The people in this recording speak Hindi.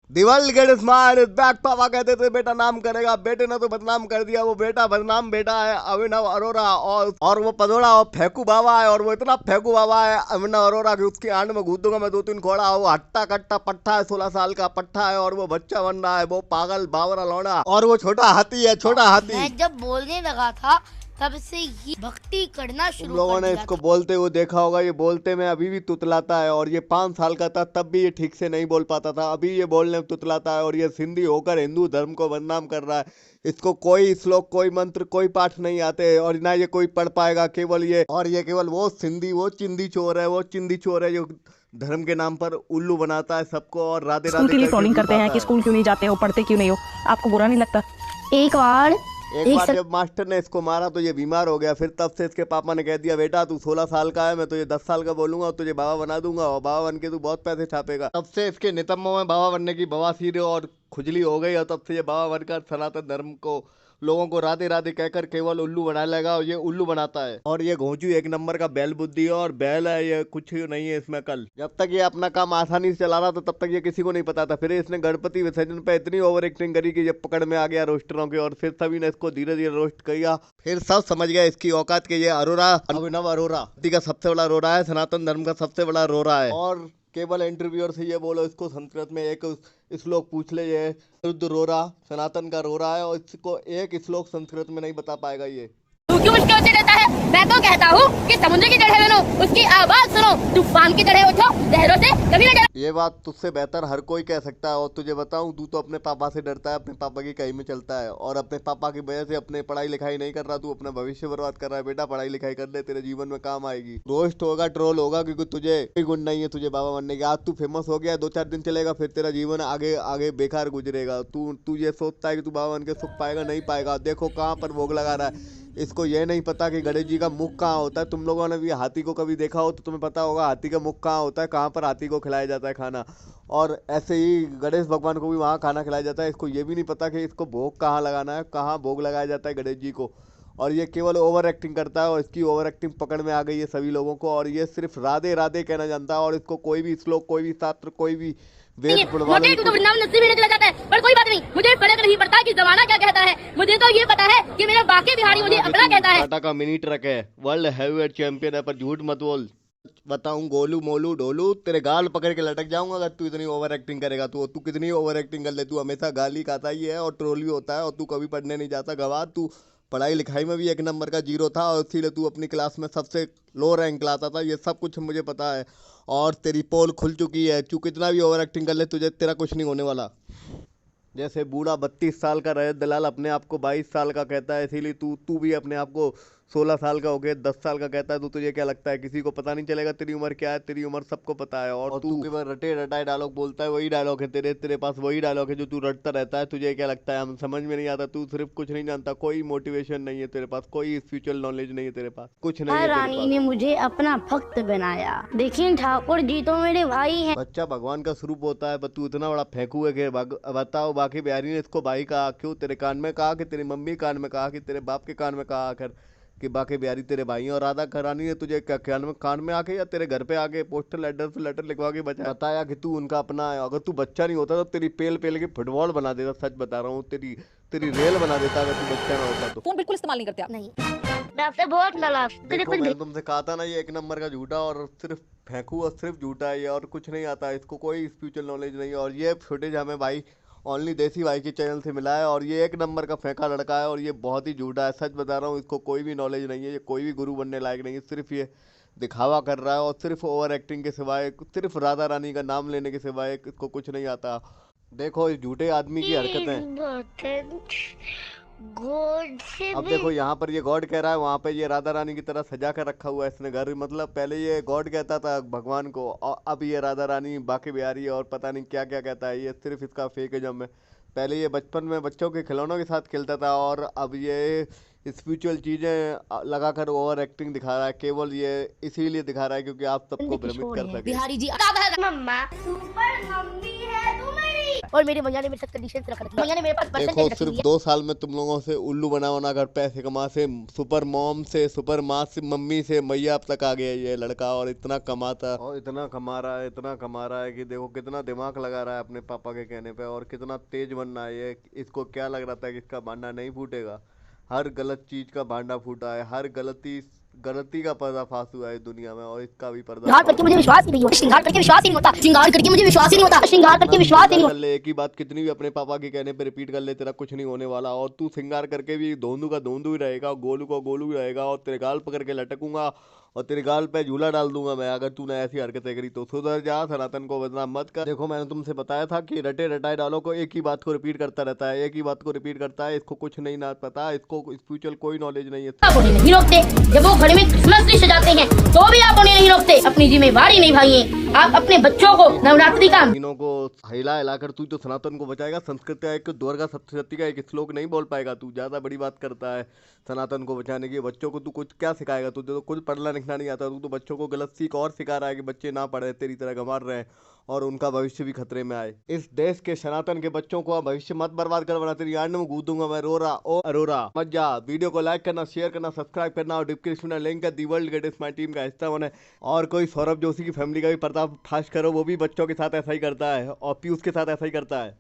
The world get smart is back। पापा कहते थे बेटा नाम करेगा, बेटे ने तो बदनाम कर दिया। वो बेटा बदनाम बेटा है अभिनव अरोरा, और वो पदोड़ा और फेंकू बाबा है, और वो इतना फेंकू बाबा है अभिनव अरोरा कि उसकी आंड में घूद दूंगा मैं दो तीन घोड़ा। वो हट्टा कट्टा पट्टा है, 16 साल का पट्टा है, और वो बच्चा बन रहा है, वो पागल बावरा लौड़ा, और वो छोटा हाथी है, छोटा हाथी। मैं जब बोलने लगा था तब से ही भक्ति करना शुरू तुम लोगों ने इसको बोलते हुए देखा होगा। ये बोलते में अभी भी तुतलाता है, और ये 5 साल का था तब भी ये ठीक से नहीं बोल पाता था, अभी ये बोलने में तुतलाता है, और ये सिंधी होकर हिंदू धर्म को बदनाम कर रहा है। इसको कोई श्लोक, कोई मंत्र, कोई पाठ नहीं आते, और ना ये कोई पढ़ पाएगा। केवल ये, और ये केवल वो सिंधी, वो चिंदी चोर है, वो चिंदी चोर है जो धर्म के नाम पर उल्लू बनाता है सबको, और राधे स्कूल के लिए ट्रोलिंग करते हैं कि स्कूल क्यों नहीं जाते हो, पढ़ते क्यों नहीं हो। आपको बुरा नहीं लगता? एक बार जब मास्टर ने इसको मारा तो ये बीमार हो गया। फिर तब से इसके पापा ने कह दिया बेटा तू 16 साल का है, मैं तुझे 10 साल का बोलूंगा और तुझे बाबा बना दूंगा, और बाबा बन के तू बहुत पैसे छापेगा। तब से इसके नितंबों में बाबा बनने की बवासीर और खुजली हो गई, और तब से ये बाबा बनकर सनातन धर्म को, लोगों को राधे राधे कहकर केवल उल्लू बना लेगा, और ये उल्लू बनाता है। और ये घोंचू एक नंबर का बैल बुद्धि है, और बैल है ये, कुछ नहीं है इसमें कल। जब तक ये अपना काम आसानी से चला रहा था तब तक ये किसी को नहीं पता था। फिर इसने गणपति विसर्जन पे इतनी ओवर एक्टिंग करी कि ये पकड़ में आ गया रोस्टरों के, और फिर सभी ने इसको धीरे धीरे रोस्ट किया। फिर सब समझ गया इसकी औकात के। ये अरोरा, अभिनव अरोरा का सबसे बड़ा रोरा है, सनातन धर्म का सबसे बड़ा रोरा है। और केवल इंटरव्यूअर से ये बोलो इसको संस्कृत में एक श्लोक पूछ ले, ये शुद्ध रोरा सनातन का रोरा है, और इसको एक श्लोक संस्कृत में नहीं बता पाएगा ये। तू क्यों मुझके ऊँचे रहता है? मैं तो कहता हूँ कि समुद्र की जड़ें बनो, उसकी आवाज सुनो, तूफान की तरह उठो, लहरों से कभी न डरो। ये बात तुझसे बेहतर हर कोई कह सकता है, और तुझे बताऊं तू तो अपने पापा से डरता है, अपने पापा की कही में चलता है, और अपने पापा की वजह से अपने पढ़ाई लिखाई नहीं कर रहा, तू अपना भविष्य बर्बाद कर रहा है। बेटा पढ़ाई लिखाई कर ले, तेरे जीवन में काम आएगी। रोस्ट होगा, ट्रोल होगा, क्योंकि तुझे कोई गुण नहीं है तुझे बाबा बनने की। आज तू फेमस हो गया, 2-4 दिन चलेगा, फिर तेरा जीवन आगे आगे बेकार गुजरेगा। तू ये सोचता है कि तू बाबा बन के सुख पाएगा, नहीं पाएगा। देखो कहाँ पर भोग लगा रहा है। इसको ये नहीं पता कि गणेश जी का मुख कहाँ होता है। तुम लोगों ने भी हाथी को कभी देखा हो तो तुम्हें पता होगा हाथी का मुख कहाँ होता है, कहाँ पर हाथी को खिलाया जाता है खाना, और ऐसे ही गणेश भगवान को भी वहाँ खाना खिलाया जाता है। इसको ये भी नहीं पता कि इसको भोग कहाँ लगाना है, कहाँ भोग लगाया जाता है गणेश जी को, और ये केवल ओवर एक्टिंग करता है, और इसकी ओवर एक्टिंग पकड़ में आ गई है सभी लोगों को, और ये सिर्फ राधे राधे कहना जानता है, और इसको कोई भी श्लोक, कोई भी शास्त्र, कोई भी वेद मोटे तो वृंदावन नसीब में चला जाता है, पर कोई बात नहीं, मुझे फर्क नहीं पड़ता कि जमाना क्या कहता है। मुझे तो ये पता है कि मेरा बाके बिहारी मुझे अगला कहता है। टाटा का मिनी ट्रक है, वर्ल्ड हैवीवेट चैंपियन है, पर झूठ मत बोल। बताऊं गोलू मोलू डोलू, तेरे गाल पकड़ के लटक जाऊंगा अगर तू इतनी ओवर एक्टिंग करेगा। तू कितनी ओवर एक्टिंग कर ले, तू हमेशा गाली खाता ही है, और ट्रोल भी होता है, और तू कभी पढ़ने नहीं जाता गवार। तू पढ़ाई लिखाई में भी 1 नंबर का जीरो था, और इसीलिए तू अपनी क्लास में सबसे लो रैंक लाता था। ये सब कुछ मुझे पता है, और तेरी पोल खुल चुकी है। तू कितना भी ओवर एक्टिंग कर ले, तुझे तेरा कुछ नहीं होने वाला। जैसे बूढ़ा 32 साल का रजत दलाल अपने आप को 22 साल का कहता है, इसीलिए तू भी अपने आप को 16 साल का हो गया, 10 साल का कहता है। तो तुझे क्या लगता है किसी को पता नहीं चलेगा तेरी उम्र क्या है? तेरी उम्र सबको पता है, और तू केवल रटे रटाए डायलॉग बोलता है। वही डायलॉग है तेरे पास, वही डायलॉग है जो तू रटता रहता है। तुझे क्या लगता है हम समझ में नहीं आता? तू सिर्फ कुछ नहीं जानता, कोई मोटिवेशन नहीं है तेरे पास, कोई स्पिरिचुअल नॉलेज नहीं है तेरे पास, कुछ नहीं है। रानी ने मुझे अपना भक्त बनाया, देखिए ठाकुर जी तो मेरे भाई हैं। बच्चा भगवान का स्वरूप होता है, पर तू इतना बड़ा फेंकू है कि बताओ। बाकी बिहारी ने इसको भाई कहा क्यों? तेरे कान में कहा कि तेरी मम्मी कान में कहा कि तेरे बाप के कान में कहा आकर कि बाकी बिहारी तेरे भाई हैं? और राधा रानी ने तुझे क्या कान में आके या तेरे घर पे आके पोस्टर लेटर लिखवा के बताया कि तू उनका अपना है? अगर तू बच्चा नहीं होता तो तेरी पेल पेल के फुटबॉल बना देता, सच बता रहा हूँ, तेरी रेल बना देता अगर तू बच्चा ना होता तो। फोन बिल्कुल इस्तेमाल नहीं करते आप? नहीं, मैं आपसे बहुत नाराज। देखो मैंने तुमसे कहा था ना, ये 1 नंबर का झूठा, और सिर्फ फेंकू, और सिर्फ झूठा है ये, और कुछ नहीं आता। इसको कोई स्पिरिचुअल नॉलेज नहीं है, और ये फुटेज हमें भाई ओनली देसी भाई के चैनल से मिला है, और ये 1 नंबर का फेंका लड़का है, और ये बहुत ही झूठा है। सच बता रहा हूँ, इसको कोई भी नॉलेज नहीं है, ये कोई भी गुरु बनने लायक नहीं है। सिर्फ ये दिखावा कर रहा है, और सिर्फ ओवर एक्टिंग के सिवाय, सिर्फ राधा रानी का नाम लेने के सिवाय इसको कुछ नहीं आता। देखो इस झूठे आदमी की हरकतें। अब देखो यहाँ पर ये गॉड कह रहा है, वहाँ पे ये राधा रानी की तरह सजा कर रखा हुआ है इसने घर। मतलब पहले ये गॉड कहता था भगवान को, और अब ये राधा रानी बाकी बिहारी है, और पता नहीं क्या क्या कहता है। ये सिर्फ इसका फेकिज्म है। पहले ये बचपन में बच्चों के खिलौनों के साथ खेलता था, और अब ये स्पिरिचुअल चीजें लगाकर ओवर एक्टिंग दिखा रहा है। केवल ये इसीलिए दिखा रहा है क्योंकि आप सबको भ्रमित कर सके। बिहारी जी मम्मा सुपर मम्मी है तू मेरी। और मेरे भैया ने मेरे साथ कंडीशन रख रखी है। भैया ने मेरे पास देखो परसेंटेज रखी सिर्फ हुई है। 2 साल में तुम लोगों से उल्लू बना बना कर पैसे कमा से सुपर मॉम से सुपर माँ से मम्मी से मैया अब तक आ गया ये लड़का, और इतना कमाता और इतना कमा रहा है, इतना कमा रहा है कि देखो कितना दिमाग लगा रहा है अपने पापा के कहने पे, और कितना तेज बनना है ये। इसको क्या लग रहा था कि इसका भांडा नहीं फूटेगा? हर गलत चीज का भांडा फूटा है, हर गलती का पर्दाफाश हुआ है दुनिया में, और इसका भी श्रृंगार करके मुझे विश्वास ही नहीं होता, श्रृंगार करके विश्वास ही नहीं होता, श्रृंगार करके मुझे विश्वास ही नहीं होता, श्रृंगार करके विश्वास ही नहीं कर होता। ले, एक ही बात कितनी भी अपने पापा के कहने पे रिपीट कर ले, तेरा कुछ नहीं होने वाला। और तू श्रृंगार करके भी धोंदू का धोंदू ही रहेगा, गोलू का गोलू ही रहेगा, और तेरे गाल पकड़ के लटकूंगा और तेरे गाल पे झूला डाल दूंगा मैं अगर तूने ऐसी हरकतें करी तो। सुधर जा, सनातन को बदनाम मत कर। देखो मैंने तुमसे बताया था कि रटे रटाए डालो को एक ही बात को रिपीट करता रहता है, एक ही बात को रिपीट करता है, इसको कुछ नहीं ना पता, इसको स्पिरिचुअल कोई नॉलेज नहीं है। आप उन्हें नहीं रोकते, जब वो घर में क्रिसमस ट्री सजाते हैं तो भी आप उन्हें नहीं रोकते। अपनी जिम्मेवारी निभाइए, आप अपने बच्चों को नवरात्रि का तीनों को हिला हिलाकर तू तो सनातन को बचाएगा। संस्कृत का एक दुर्गा सप्तशती का एक श्लोक नहीं बोल पाएगा तू, ज्यादा बड़ी बात करता है सनातन को बचाने की। बच्चों को तू कुछ क्या सिखाएगा? तुझे तो कुछ पढ़ना लिखना नहीं आता, तू तो बच्चों को गलत सीख और सिखा रहा है कि बच्चे ना पढ़े, तेरी तरह गंवार रहे और उनका भविष्य भी खतरे में आए। इस देश के सनातन के बच्चों को भविष्य मत बर्बाद कर, वरना तेरी आंड में कूदूंगा मैं। रोरा ओ अरोरा मत जा। वीडियो को लाइक करना, शेयर करना, सब्सक्राइब करना और डिस्क्रिप्शन में लिंक है the world greatest my team का हिस्सा बने। और कोई सौरभ जोशी की फैमिली का भी पर्दाफाश करो, वो भी बच्चों के साथ ऐसा ही करता है और पीयूष के साथ ऐसा ही करता है।